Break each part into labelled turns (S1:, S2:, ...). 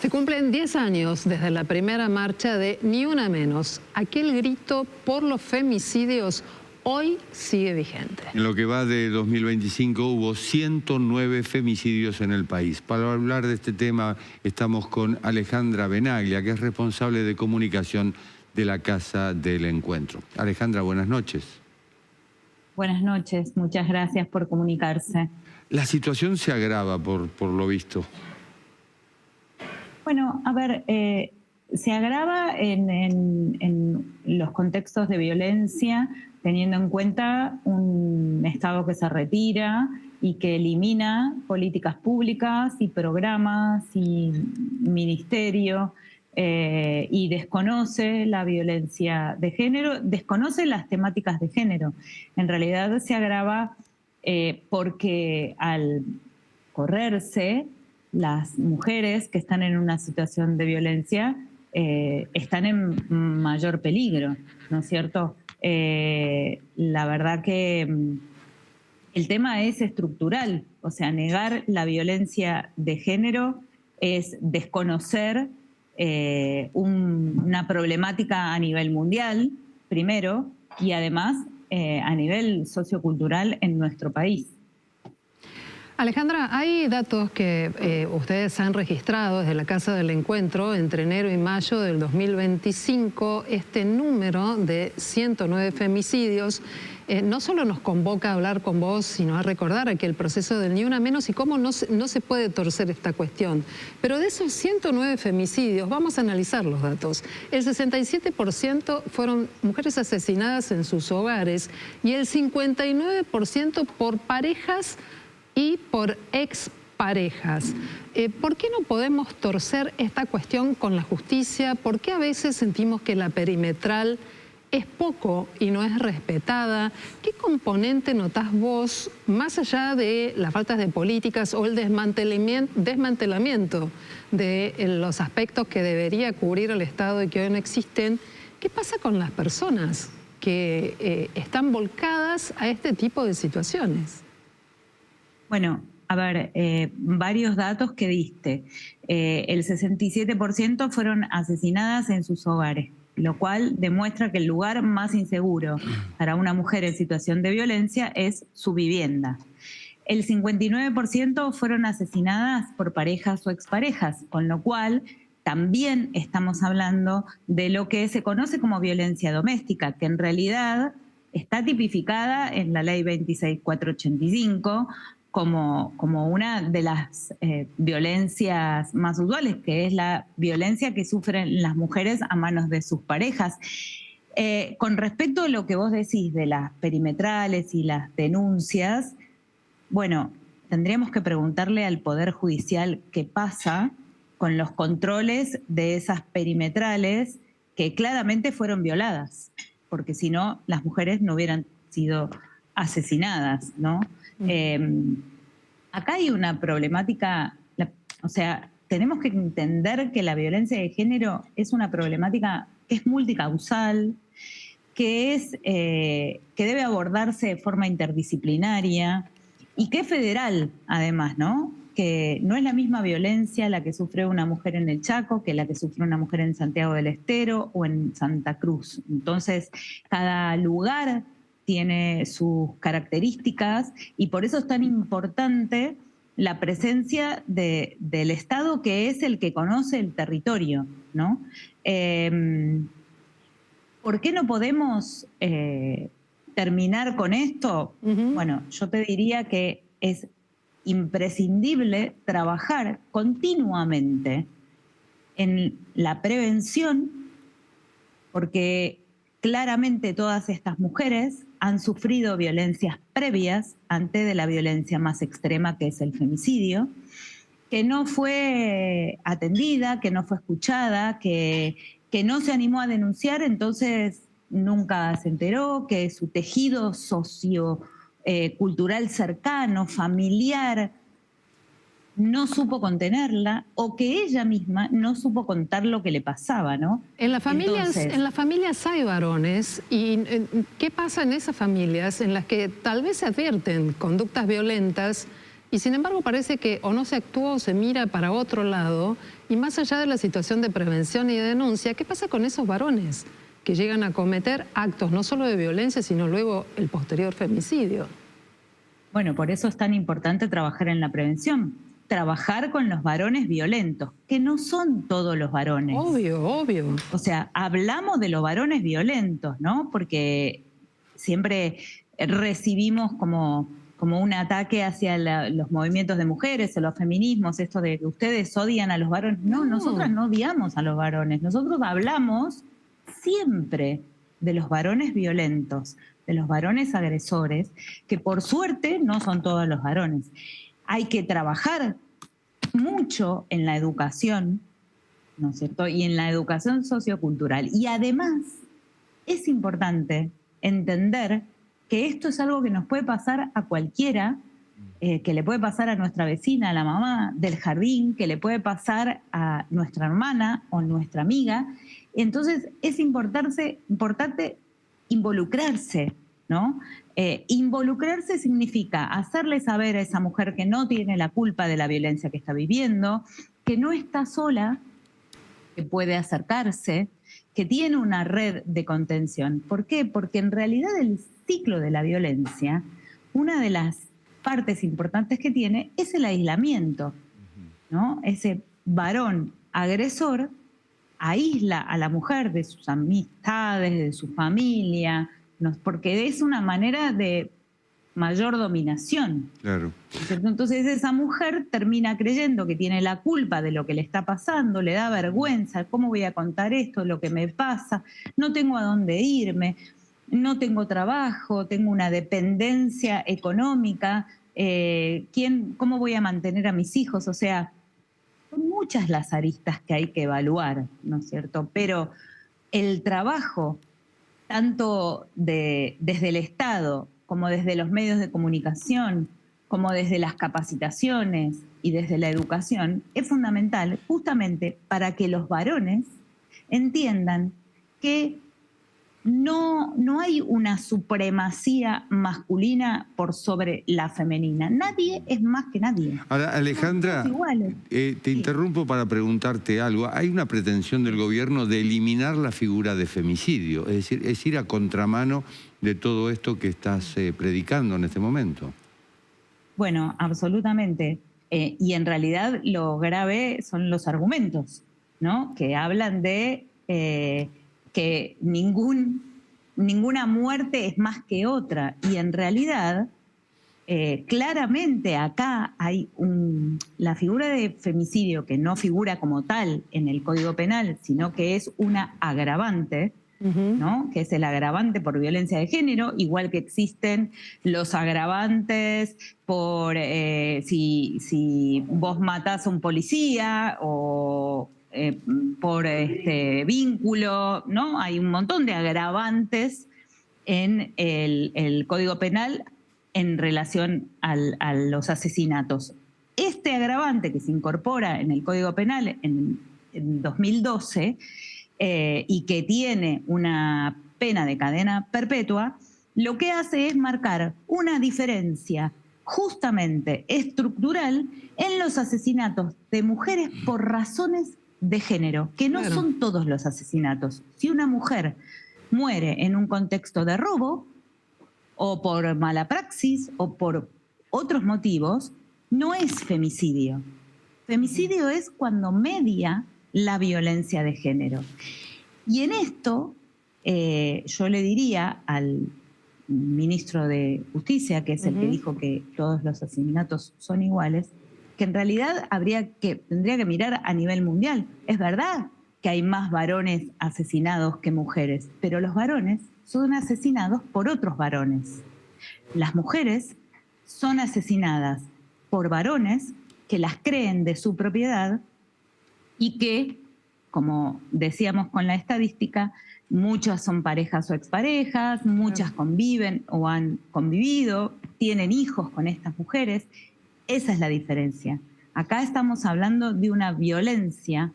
S1: Se cumplen 10 años desde la primera marcha de Ni Una Menos. Aquel grito por los femicidios hoy sigue vigente.
S2: En lo que va de 2025 hubo 109 femicidios en el país. Para hablar de este tema estamos con Alejandra Benaglia, que es responsable de comunicación de la Casa del Encuentro. Alejandra, buenas noches.
S3: Buenas noches, muchas gracias por comunicarse.
S2: La situación se agrava por lo visto.
S3: Bueno, a ver, se agrava en los contextos de violencia, teniendo en cuenta un Estado que se retira y que elimina políticas públicas y programas y ministerio y desconoce la violencia de género, desconoce las temáticas de género. En realidad se agrava porque al correrse, las mujeres que están en una situación de violencia están en mayor peligro, ¿no es cierto? La verdad que el tema es estructural, o sea, negar la violencia de género es desconocer una problemática a nivel mundial, primero, y además a nivel sociocultural en nuestro país.
S1: Alejandra, hay datos que ustedes han registrado desde la Casa del Encuentro entre enero y mayo del 2025. Este número de 109 femicidios no solo nos convoca a hablar con vos, sino a recordar aquel proceso del Ni Una Menos y cómo no se puede torcer esta cuestión. Pero de esos 109 femicidios, vamos a analizar los datos. El 67% fueron mujeres asesinadas en sus hogares y el 59% por parejas y por exparejas. ¿Por qué no podemos torcer esta cuestión con la justicia? ¿Por qué a veces sentimos que la perimetral es poco y no es respetada? ¿Qué componente notás vos, más allá de las faltas de políticas o el desmantelamiento de los aspectos que debería cubrir el Estado y que hoy no existen? ¿Qué pasa con las personas que están volcadas a este tipo de situaciones?
S3: Bueno, a ver, varios datos que diste. El 67% fueron asesinadas en sus hogares, lo cual demuestra que el lugar más inseguro para una mujer en situación de violencia es su vivienda. El 59% fueron asesinadas por parejas o exparejas, con lo cual también estamos hablando de lo que se conoce como violencia doméstica, que en realidad está tipificada en la Ley 26485, como una de las violencias más usuales, que es la violencia que sufren las mujeres a manos de sus parejas. Con respecto a lo que vos decís de las perimetrales y las denuncias, bueno, tendríamos que preguntarle al Poder Judicial qué pasa con los controles de esas perimetrales que claramente fueron violadas, porque si no, las mujeres no hubieran sido asesinadas, ¿no? Acá hay una problemática, o sea, tenemos que entender que la violencia de género es una problemática que es multicausal, que debe abordarse de forma interdisciplinaria y que es federal, además, ¿no? Que no es la misma violencia la que sufre una mujer en el Chaco que la que sufre una mujer en Santiago del Estero o en Santa Cruz. Entonces, cada lugar tiene sus características y por eso es tan importante la presencia del Estado, que es el que conoce el territorio, ¿no? ¿Por qué no podemos terminar con esto? Bueno, yo te diría que es imprescindible trabajar continuamente en la prevención, porque claramente todas estas mujeres han sufrido violencias previas antes de la violencia más extrema, que es el femicidio, que no fue atendida, que no fue escuchada, que no se animó a denunciar, entonces nunca se enteró, que su tejido sociocultural cercano, familiar, no supo contenerla, o que ella misma no supo contar lo que le pasaba, ¿no?
S1: En las familias hay varones, y ¿qué pasa en esas familias en las que tal vez se advierten conductas violentas, Y sin embargo parece que o no se actúa o se mira para otro lado, y más allá de la situación de prevención y de denuncia, ¿qué pasa con esos varones que llegan a cometer actos no solo de violencia, sino luego el posterior femicidio?
S3: Bueno, por eso es tan importante trabajar en la prevención, trabajar con los varones violentos, que no son todos los varones.
S1: Obvio, obvio.
S3: O sea, hablamos de los varones violentos, ¿no? Porque siempre recibimos como un ataque hacia los movimientos de mujeres o los feminismos, esto de que ustedes odian a los varones. No, nosotras no odiamos a los varones. Nosotros hablamos siempre de los varones violentos, de los varones agresores, que por suerte no son todos los varones. Hay que trabajar mucho en la educación, ¿no es cierto? Y en la educación sociocultural. Y además es importante entender que esto es algo que nos puede pasar a cualquiera, que le puede pasar a nuestra vecina, a la mamá del jardín, que le puede pasar a nuestra hermana o nuestra amiga. Entonces es importante involucrarse, ¿no? Involucrarse significa hacerle saber a esa mujer que no tiene la culpa de la violencia que está viviendo, que no está sola, que puede acercarse, que tiene una red de contención. ¿Por qué? Porque en realidad el ciclo de la violencia, una de las partes importantes que tiene es el aislamiento, ¿no? Ese varón agresor aísla a la mujer de sus amistades, de su familia, ¿no? Porque es una manera de mayor dominación.
S2: Claro.
S3: ¿Cierto? Entonces esa mujer termina creyendo que tiene la culpa de lo que le está pasando, le da vergüenza, ¿cómo voy a contar esto, lo que me pasa? No tengo a dónde irme, no tengo trabajo, tengo una dependencia económica, ¿cómo voy a mantener a mis hijos? O sea, son muchas las aristas que hay que evaluar, ¿no es cierto? Pero el trabajo, tanto desde el Estado como desde los medios de comunicación, como desde las capacitaciones y desde la educación, es fundamental justamente para que los varones entiendan que no hay una supremacía masculina por sobre la femenina. Nadie es más que nadie.
S2: Ahora, Alejandra, te interrumpo para preguntarte algo. Hay una pretensión del gobierno de eliminar la figura de femicidio, es decir, es ir a contramano de todo esto que estás predicando en este momento.
S3: Bueno, absolutamente. Y en realidad lo grave son los argumentos, ¿no? Que hablan de que ninguna muerte es más que otra. Y en realidad, claramente acá hay la figura de femicidio, que no figura como tal en el Código Penal, sino que es una agravante, ¿no? Que es el agravante por violencia de género, igual que existen los agravantes por si vos matás a un policía o por vínculo, ¿no? Hay un montón de agravantes en el Código Penal en relación a los asesinatos. Este agravante que se incorpora en el Código Penal en 2012 y que tiene una pena de cadena perpetua, lo que hace es marcar una diferencia justamente estructural en los asesinatos de mujeres por razones de género, que no son todos los asesinatos. Si una mujer muere en un contexto de robo, o por mala praxis, o por otros motivos, no es femicidio. Femicidio es cuando media la violencia de género. Y en esto, yo le diría al ministro de Justicia, que es el que dijo que todos los asesinatos son iguales, que en realidad tendría que mirar a nivel mundial. Es verdad que hay más varones asesinados que mujeres, pero los varones son asesinados por otros varones. Las mujeres son asesinadas por varones que las creen de su propiedad y que, como decíamos con la estadística, muchas son parejas o exparejas, muchas conviven o han convivido, tienen hijos con estas mujeres. Esa es la diferencia. Acá estamos hablando de una violencia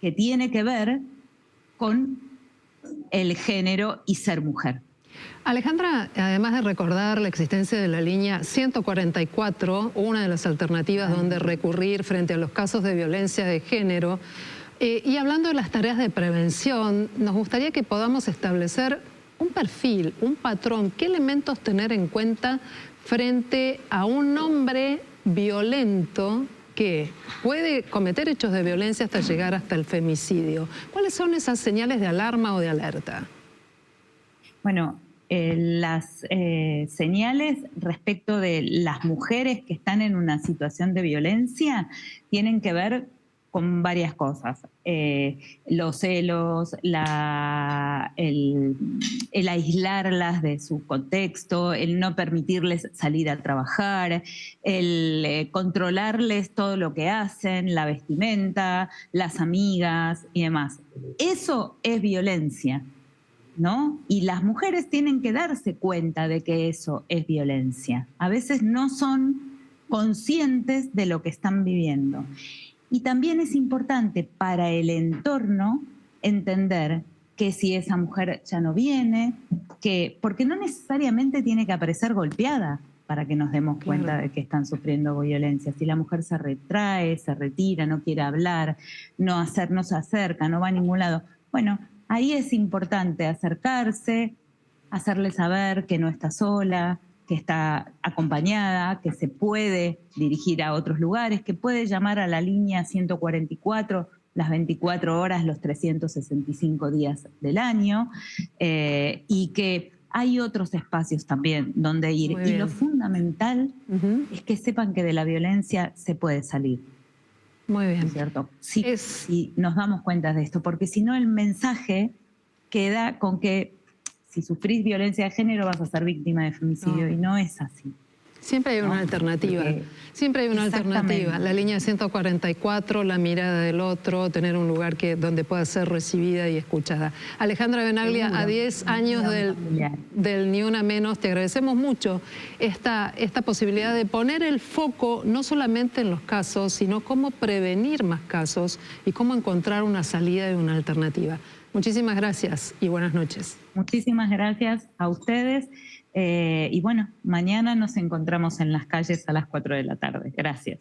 S3: que tiene que ver con el género y ser mujer.
S1: Alejandra, además de recordar la existencia de la línea 144, una de las alternativas donde recurrir frente a los casos de violencia de género, y hablando de las tareas de prevención, nos gustaría que podamos establecer un perfil, un patrón, qué elementos tener en cuenta frente a un hombre violento que puede cometer hechos de violencia hasta llegar hasta el femicidio. ¿Cuáles son esas señales de alarma o de alerta?
S3: Bueno, las señales respecto de las mujeres que están en una situación de violencia tienen que ver con varias cosas. Los celos, el aislarlas de su contexto, el no permitirles salir a trabajar, el controlarles todo lo que hacen, la vestimenta, las amigas y demás. Eso es violencia, ¿no? Y las mujeres tienen que darse cuenta de que eso es violencia. A veces no son conscientes de lo que están viviendo. Y también es importante para el entorno entender que si esa mujer ya no viene, porque no necesariamente tiene que aparecer golpeada para que nos demos cuenta de que están sufriendo violencia. Si la mujer se retrae, se retira, no quiere hablar, no se acerca, no va a ningún lado, bueno, ahí es importante acercarse, hacerle saber que no está sola, que está acompañada, que se puede dirigir a otros lugares, que puede llamar a la línea 144 las 24 horas, los 365 días del año, y que hay otros espacios también donde ir. Y lo fundamental es que sepan que de la violencia se puede salir.
S1: Muy bien.
S3: ¿Cierto? Sí, nos damos cuenta de esto, porque si no el mensaje queda con que si sufrís violencia de género vas a ser víctima de femicidio, y no es así.
S1: Siempre hay una alternativa, siempre hay una alternativa. La línea 144, la mirada del otro, tener un lugar donde pueda ser recibida y escuchada. Alejandra Venaglia, a 10 años del Ni Una Menos, te agradecemos mucho esta posibilidad de poner el foco no solamente en los casos, sino cómo prevenir más casos y cómo encontrar una salida y una alternativa. Muchísimas gracias y buenas noches.
S3: Muchísimas gracias a ustedes. Y bueno, mañana nos encontramos en las calles a las 4 de la tarde. Gracias.